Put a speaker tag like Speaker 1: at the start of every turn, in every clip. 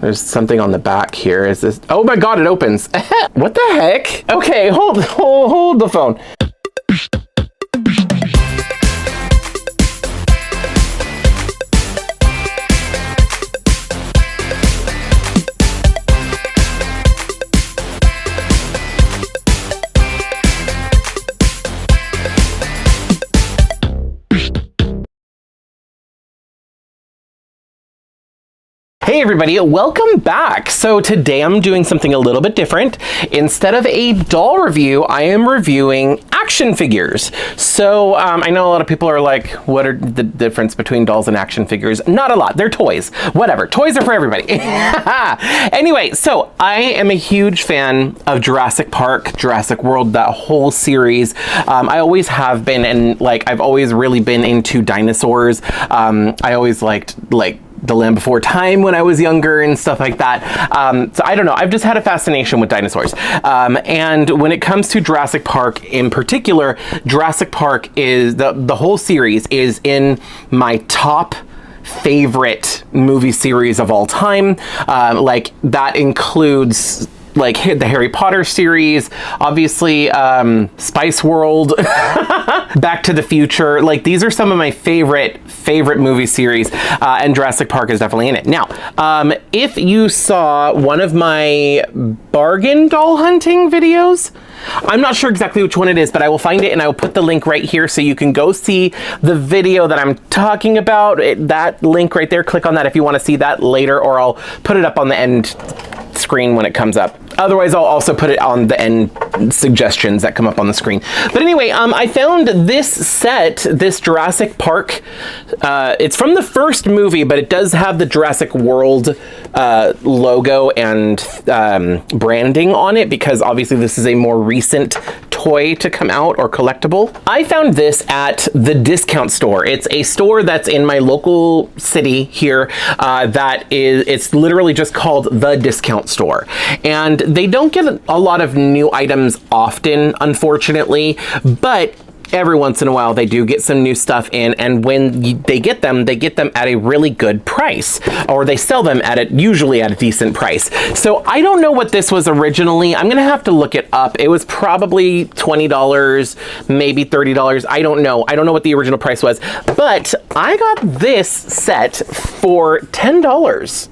Speaker 1: There's something on the back here. Is this? Oh my God, it opens. What the heck? Okay, hold the phone. Hey everybody, welcome back. So today I'm doing something a little bit different. Instead of a doll review, I am reviewing action figures. So I know a lot of people are like, what are the difference between dolls and action figures? Not a lot, they're toys. Whatever, toys are for everybody. Anyway, so I am a huge fan of Jurassic Park, Jurassic World, that whole series. I always have been, and like I've always really been into dinosaurs. I always liked The Land Before Time when I was younger and stuff like that. So I don't know, I've just had a fascination with dinosaurs. And when it comes to Jurassic Park in particular, Jurassic Park is, the whole series is in my top favorite movie series of all time. Like that includes like the Harry Potter series, obviously Spice World, Back to the Future. Like these are some of my favorite movie series, and Jurassic Park is definitely in it. Now, if you saw one of my bargain doll hunting videos, I'm not sure exactly which one it is, but I will find it and I will put the link right here so you can go see the video that I'm talking about. That link right there, click on that if you want to see that later, or I'll put it up on the end screen when it comes up. Otherwise, I'll also put it on the end suggestions that come up on the screen. But anyway, I found this set, this Jurassic Park. It's from the first movie, but it does have the Jurassic World logo and branding on it, because obviously this is a more recent toy to come out or collectible. I found this at the discount store. It's a store that's in my local city here it's literally just called the discount store. And they don't get a lot of new items often, unfortunately, but every once in a while they do get some new stuff in, and when they get them at a really good price, or they sell them usually at a decent price. So I don't know what this was originally. I'm gonna have to look it up. It was probably $20, maybe $30. I don't know what the original price was, but I got this set for $10.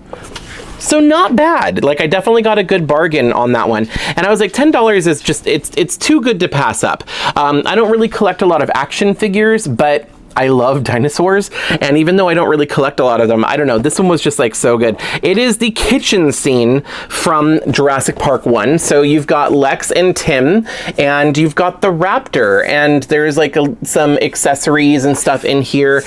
Speaker 1: So not bad. Like I definitely got a good bargain on that one. And I was like, $10 is just, it's too good to pass up. I don't really collect a lot of action figures, but I love dinosaurs. And even though I don't really collect a lot of them, I don't know, this one was just like so good. It is the kitchen scene from Jurassic Park 1. So you've got Lex and Tim, and you've got the raptor, and there's like some accessories and stuff in here.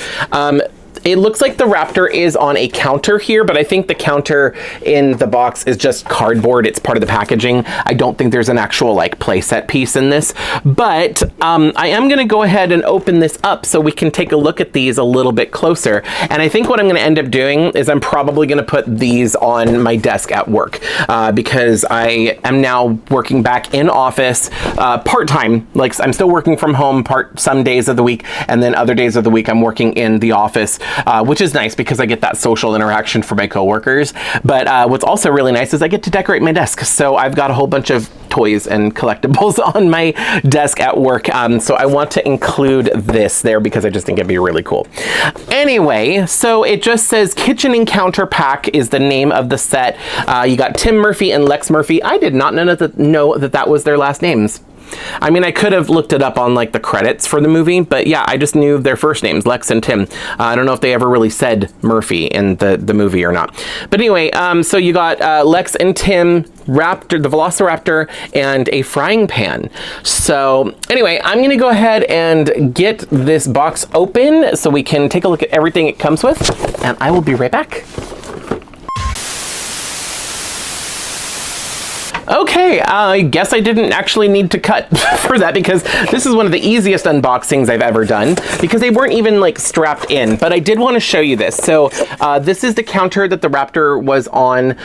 Speaker 1: It looks like the raptor is on a counter here, but I think the counter in the box is just cardboard. It's part of the packaging. I don't think there's an actual like playset piece in this, but I am gonna go ahead and open this up so we can take a look at these a little bit closer. And I think what I'm gonna end up doing is I'm probably gonna put these on my desk at work, because I am now working back in office part-time. Like I'm still working from home some days of the week, and then other days of the week I'm working in the office. Which is nice because I get that social interaction for my coworkers. But what's also really nice is I get to decorate my desk. So I've got a whole bunch of toys and collectibles on my desk at work. So I want to include this there because I just think it'd be really cool. Anyway, so it just says Kitchen Encounter Pack is the name of the set. You got Tim Murphy and Lex Murphy. I did not know that was their last names. I mean, I could have looked it up on like the credits for the movie, but yeah, I just knew their first names, Lex and Tim. I don't know if they ever really said Murphy in the movie or not. But anyway, so you got Lex and Tim, Raptor, the Velociraptor, and a frying pan. So anyway, I'm gonna go ahead and get this box open so we can take a look at everything it comes with, and I will be right back. Okay, I guess I didn't actually need to cut for that because this is one of the easiest unboxings I've ever done because they weren't even like strapped in, but I did want to show you this. So this is the counter that the Raptor was on.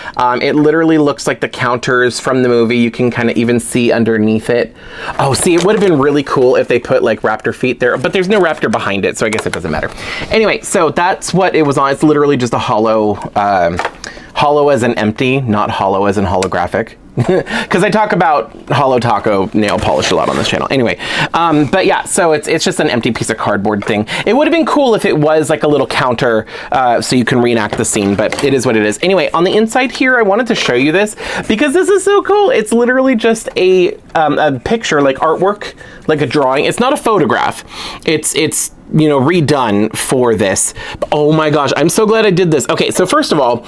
Speaker 1: It literally looks like the counters from the movie. You can kind of even see underneath it. Oh, see, it would have been really cool if they put like Raptor feet there, but there's no Raptor behind it, so I guess it doesn't matter. Anyway, so that's what it was on. It's literally just a hollow hollow as in empty, not hollow as in holographic. Because I talk about Holo Taco nail polish a lot on this channel. Anyway, but yeah, so it's just an empty piece of cardboard thing. It would have been cool if it was like a little counter so you can reenact the scene, but it is what it is. Anyway, on the inside here, I wanted to show you this because this is so cool. It's literally just a picture, like artwork, like a drawing. It's not a photograph. It's you know, redone for this. Oh my gosh, I'm so glad I did this. Okay, so first of all,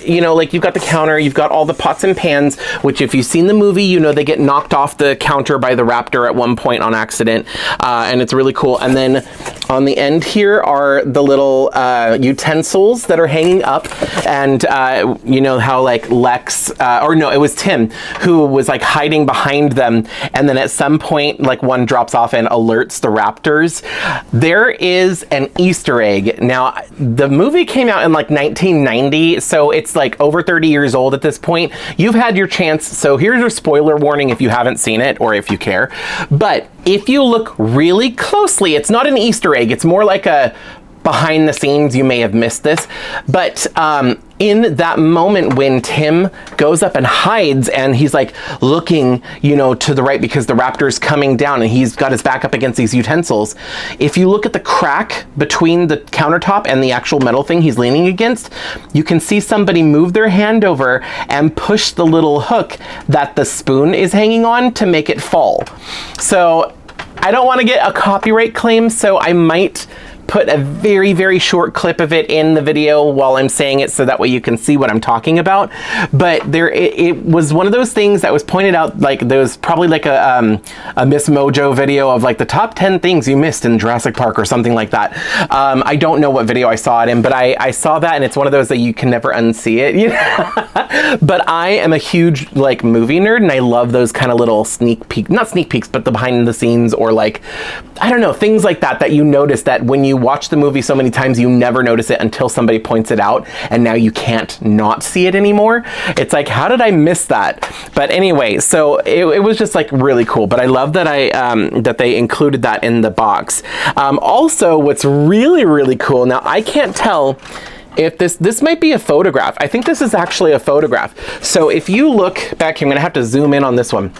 Speaker 1: you know, like you've got the counter, you've got all the pots and pans, which if you've seen the movie, you know they get knocked off the counter by the raptor at one point on accident, and it's really cool. And then on the end here are the little utensils that are hanging up, and you know how like Lex, or no, it was Tim, who was like hiding behind them, and then at some point, like one drops off and alerts the raptors. There is an Easter egg. Now, the movie came out in like 1990, so it's like over 30 years old at this point. You've had your chance, so here's your spoiler warning if you haven't seen it or if you care. But if you look really closely, it's not an Easter egg, it's more like a behind the scenes, you may have missed this, but in that moment when Tim goes up and hides and he's like looking, you know, to the right because the raptor's coming down and he's got his back up against these utensils. If you look at the crack between the countertop and the actual metal thing he's leaning against, you can see somebody move their hand over and push the little hook that the spoon is hanging on to make it fall. So I don't want to get a copyright claim, so I might put a very, very short clip of it in the video while I'm saying it so that way you can see what I'm talking about. But there, it was one of those things that was pointed out, like there was probably like a Miss Mojo video of like the top 10 things you missed in Jurassic Park or something like that. I don't know what video I saw it in, but I saw that and it's one of those that you can never unsee it, you know? But I am a huge like movie nerd and I love those kind of little sneak peek, not sneak peeks, but the behind the scenes or like, I don't know, things like that you notice that when you watch the movie so many times you never notice it until somebody points it out and now you can't not see it anymore. It's like, how did I miss that? But anyway, so it was just like really cool, but I love that that they included that in the box. Also, what's really, really cool, now I can't tell if this might be a photograph. I think this is actually a photograph. So if you look back here, I'm gonna have to zoom in on this one.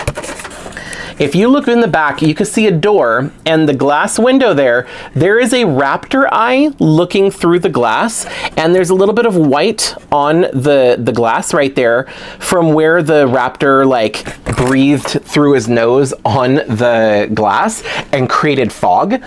Speaker 1: If you look in the back, you can see a door and the glass window there is a raptor eye looking through the glass, and there's a little bit of white on the glass right there from where the raptor like breathed through his nose on the glass and created fog.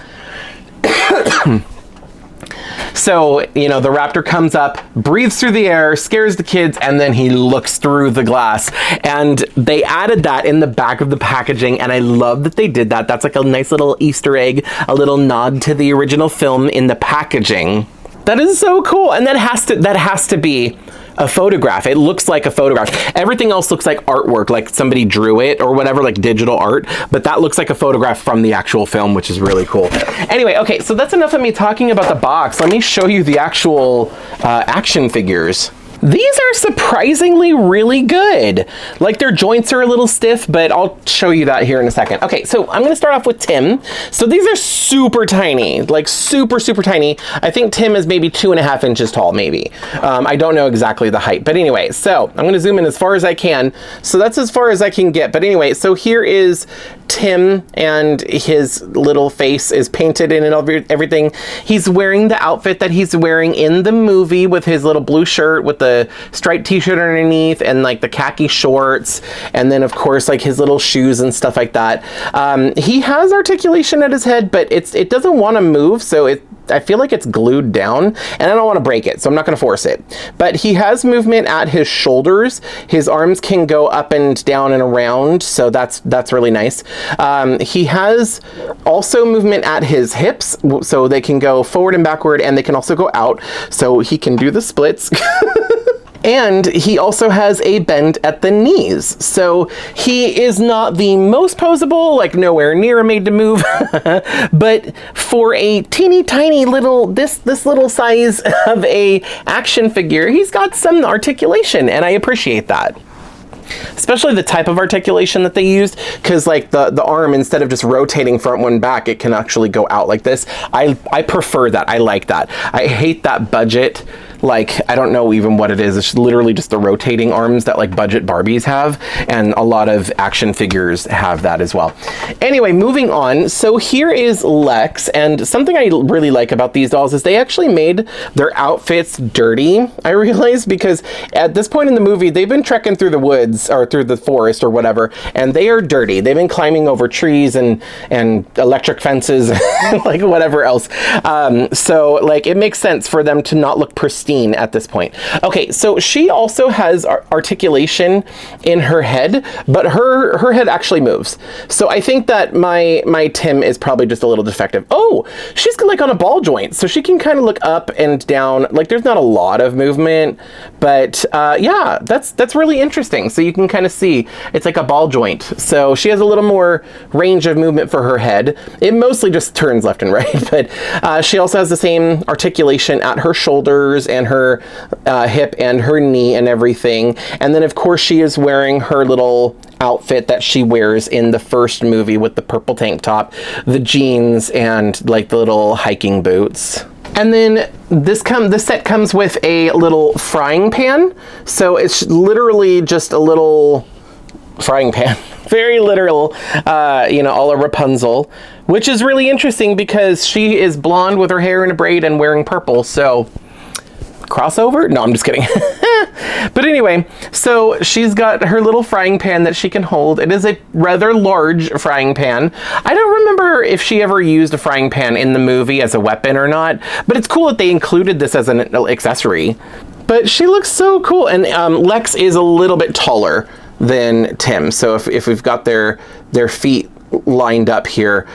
Speaker 1: So, you know, the raptor comes up, breathes through the air, scares the kids, and then he looks through the glass. And they added that in the back of the packaging, and I love that they did that. That's like a nice little Easter egg, a little nod to the original film in the packaging. That is so cool, and that has to be a photograph. It looks like a photograph. Everything else looks like artwork, like somebody drew it or whatever, like digital art, but that looks like a photograph from the actual film, which is really cool. Anyway, okay, so that's enough of me talking about the box. Let me show you the actual action figures. These are surprisingly really good. Like their joints are a little stiff, but I'll show you that here in a second. Okay, so I'm gonna start off with Tim. So these are super tiny, like super, super tiny. I think Tim is maybe 2.5 inches tall, maybe. I don't know exactly the height, but anyway, so I'm gonna zoom in as far as I can. So that's as far as I can get. But anyway, so here is Tim and his little face is painted in and everything. He's wearing the outfit that he's wearing in the movie with his little blue shirt with the striped t-shirt underneath and like the khaki shorts, and then of course like his little shoes and stuff like that. He has articulation at his head, but it doesn't want to move, so I feel like it's glued down, and I don't want to break it, so I'm not going to force it. But he has movement at his shoulders. His arms can go up and down and around, so that's really nice. He has also movement at his hips, so they can go forward and backward, and they can also go out, so he can do the splits. And he also has a bend at the knees. So he is not the most posable, like nowhere near made to move, but for a teeny tiny little, this little size of a action figure, he's got some articulation, and I appreciate that. Especially the type of articulation that they used, because like the arm, instead of just rotating front one back, it can actually go out like this. I prefer that. I like that. I hate that budget like, I don't know even what it is. It's literally just the rotating arms that like budget Barbies have, and a lot of action figures have that as well. Anyway, moving on. So here is Lex, and something I really like about these dolls is they actually made their outfits dirty, I realized, because at this point in the movie, they've been trekking through the woods or through the forest or whatever, and they are dirty. They've been climbing over trees and electric fences, like whatever else. So like it makes sense for them to not look pristine at this point. Okay, so she also has articulation in her head, but her head actually moves. So I think that my Tim is probably just a little defective. Oh, she's like on a ball joint, so she can kind of look up and down. Like there's not a lot of movement, but yeah, that's really interesting. So you can kind of see it's like a ball joint. So she has a little more range of movement for her head. It mostly just turns left and right, but she also has the same articulation at her shoulders and her hip and her knee and everything. And then of course she is wearing her little outfit that she wears in the first movie with the purple tank top, the jeans, and like the little hiking boots. And then this set comes with a little frying pan. So it's literally just a little frying pan. Very literal, you know, a la Rapunzel, which is really interesting because she is blonde with her hair in a braid and wearing purple. So crossover? No, I'm just kidding. But anyway, so she's got her little frying pan that she can hold. It is a rather large frying pan. I don't remember if she ever used a frying pan in the movie as a weapon or not, but it's cool that they included this as an accessory. But she looks so cool. And Lex is a little bit taller than Tim. So if we've got their feet lined up here,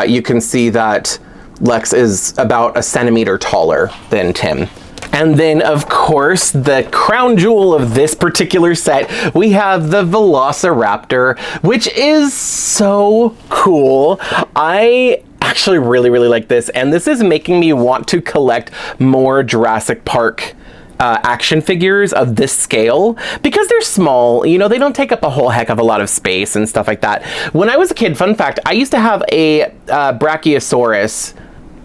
Speaker 1: you can see that Lex is about a centimeter taller than Tim. And then, of course, the crown jewel of this particular set, we have the Velociraptor, which is so cool. I actually really, really like this, and this is making me want to collect more Jurassic Park action figures of this scale, because they're small, you know, they don't take up a whole heck of a lot of space and stuff like that. When I was a kid, fun fact, I used to have a Brachiosaurus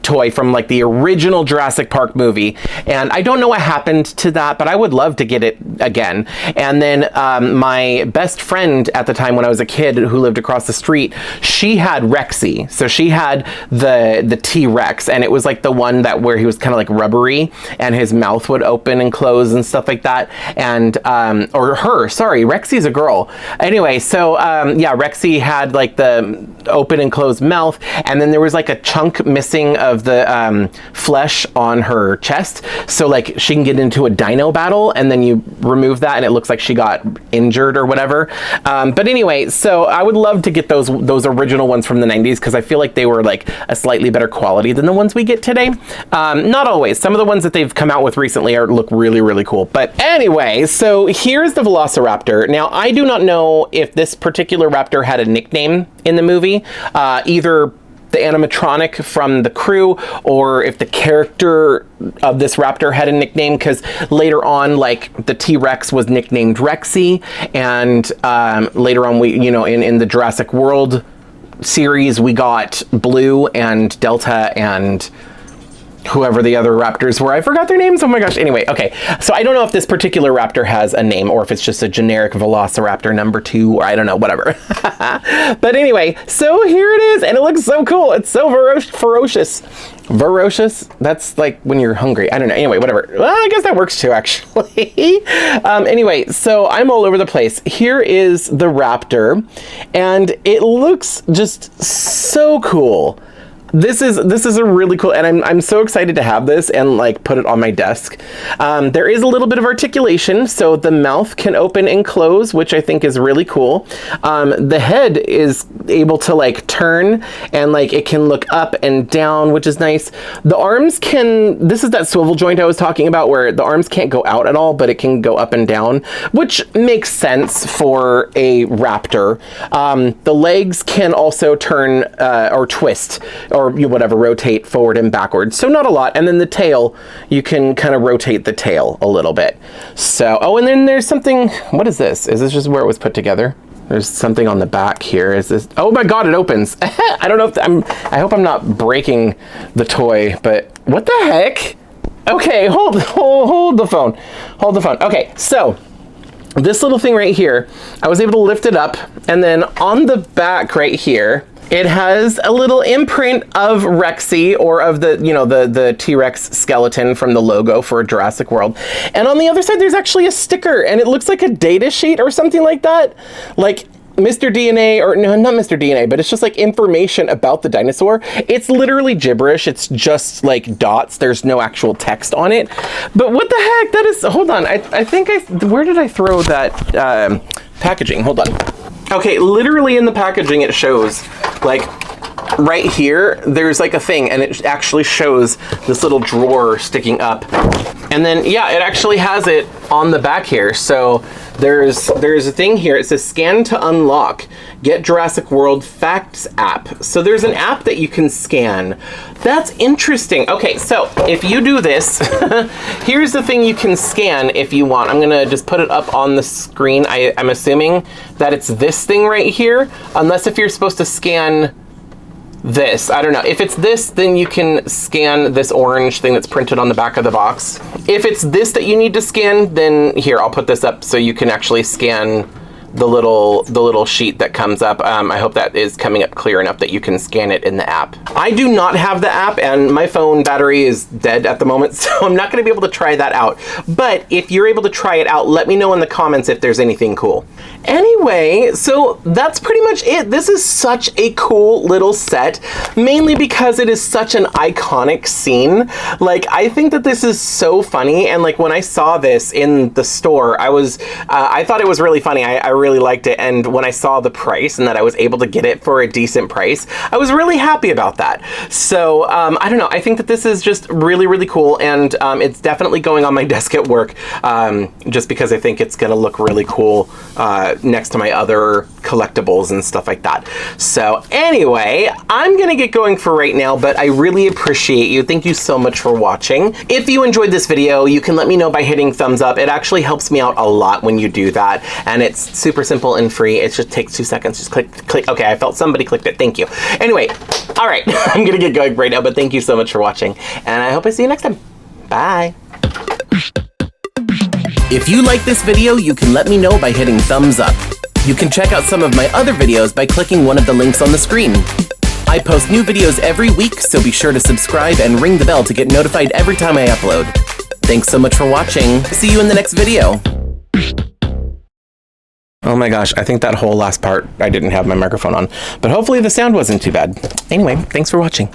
Speaker 1: toy from like the original Jurassic Park movie, and I don't know what happened to that, but I would love to get it again. And then my best friend at the time when I was a kid who lived across the street, she had Rexy. So she had the T-Rex, and it was like the one that where he was kind of like rubbery and his mouth would open and close and stuff like that. And or her, sorry, Rexy's a girl. Anyway, so yeah, Rexy had like the open and closed mouth, and then there was like a chunk missing of the flesh on her chest, so like she can get into a dino battle, and then you remove that and it looks like she got injured or whatever. But anyway, so I would love to get those original ones from the 90s, because I feel like they were like a slightly better quality than the ones we get today. Not always. Some of the ones that they've come out with recently look really, really cool. But anyway, so here's the Velociraptor. Now, I do not know if this particular raptor had a nickname in the movie, either the animatronic from the crew, or if the character of this raptor had a nickname, because later on, like, the T-Rex was nicknamed Rexy, and later on, we, you know, in the Jurassic World series, we got Blue and Delta and whoever the other raptors were. I forgot their names. Oh my gosh. Anyway, okay. So I don't know if this particular raptor has a name, or if it's just a generic Velociraptor number 2, or I don't know, whatever. But anyway, so here it is, and it looks so cool. It's so ferocious. Ferocious? That's like when you're hungry. I don't know. Anyway, whatever. Well, I guess that works too, actually. Anyway, so I'm all over the place. Here is the raptor, and it looks just so cool. This is a really cool, and I'm so excited to have this and like put it on my desk. There is a little bit of articulation, so the mouth can open and close, which I think is really cool. The head is able to like turn, and like it can look up and down, which is nice. The arms can, this is that swivel joint I was talking about, where the arms can't go out at all, but it can go up and down, which makes sense for a raptor. The legs can also turn or twist, or whatever, rotate forward and backwards. So not a lot. And then the tail, you can kind of rotate the tail a little bit. So, oh, and then there's something, what is this? Is this just where it was put together? There's something on the back here. Is this, oh my God, it opens. I don't know if I hope I'm not breaking the toy, but what the heck? Okay, hold the phone. Hold the phone. Okay, so this little thing right here, I was able to lift it up, and then on the back right here, it has a little imprint of Rexy, or of the, you know, the T-Rex skeleton from the logo for Jurassic World. And on the other side, there's actually a sticker, and it looks like a data sheet or something like that. Like Mr. DNA, or no, not Mr. DNA, but it's just like information about the dinosaur. It's literally gibberish. It's just like dots. There's no actual text on it. But what the heck? That is, hold on. I think where did I throw that packaging? Hold on. Okay, literally in the packaging it shows, like, right here, there's like a thing, and it actually shows this little drawer sticking up. And then, yeah, it actually has it on the back here. So there's a thing here. It says scan to unlock. Get Jurassic World Facts app. So there's an app that you can scan. That's interesting. Okay, so if you do this, here's the thing you can scan if you want. I'm gonna just put it up on the screen. I'm assuming that it's this thing right here, unless if you're supposed to scan this. I don't know. If it's this, then you can scan this orange thing that's printed on the back of the box. If it's this that you need to scan, then here, I'll put this up so you can actually scan the little sheet that comes up. I hope that is coming up clear enough that you can scan it in the app. I do not have the app, and my phone battery is dead at the moment, so I'm not gonna be able to try that out. But if you're able to try it out, let me know in the comments if there's anything cool. Anyway, so that's pretty much it. This is such a cool little set, mainly because it is such an iconic scene. Like, I think that this is so funny, and like when I saw this in the store, I thought it was really funny. I really liked it, and when I saw the price and that I was able to get it for a decent price, I was really happy about that. So I don't know, I think that this is just really, really cool, and it's definitely going on my desk at work, just because I think it's gonna look really cool next to my other collectibles and stuff like that. So anyway, I'm gonna get going for right now, but I really appreciate you. Thank you so much for watching. If you enjoyed this video, you can let me know by hitting thumbs up. It actually helps me out a lot when you do that, and it's super simple and free. It just takes 2 seconds. Just click. Okay, I felt somebody clicked it. Thank you. Anyway, all right, I'm gonna get going right now, but thank you so much for watching, and I hope I see you next time. Bye. If you like this video, you can let me know by hitting thumbs up. You can check out some of my other videos by clicking one of the links on the screen. I post new videos every week, so be sure to subscribe and ring the bell to get notified every time I upload. Thanks so much for watching. See you in the next video. Oh my gosh, I think that whole last part I didn't have my microphone on, but hopefully the sound wasn't too bad. Anyway, thanks for watching.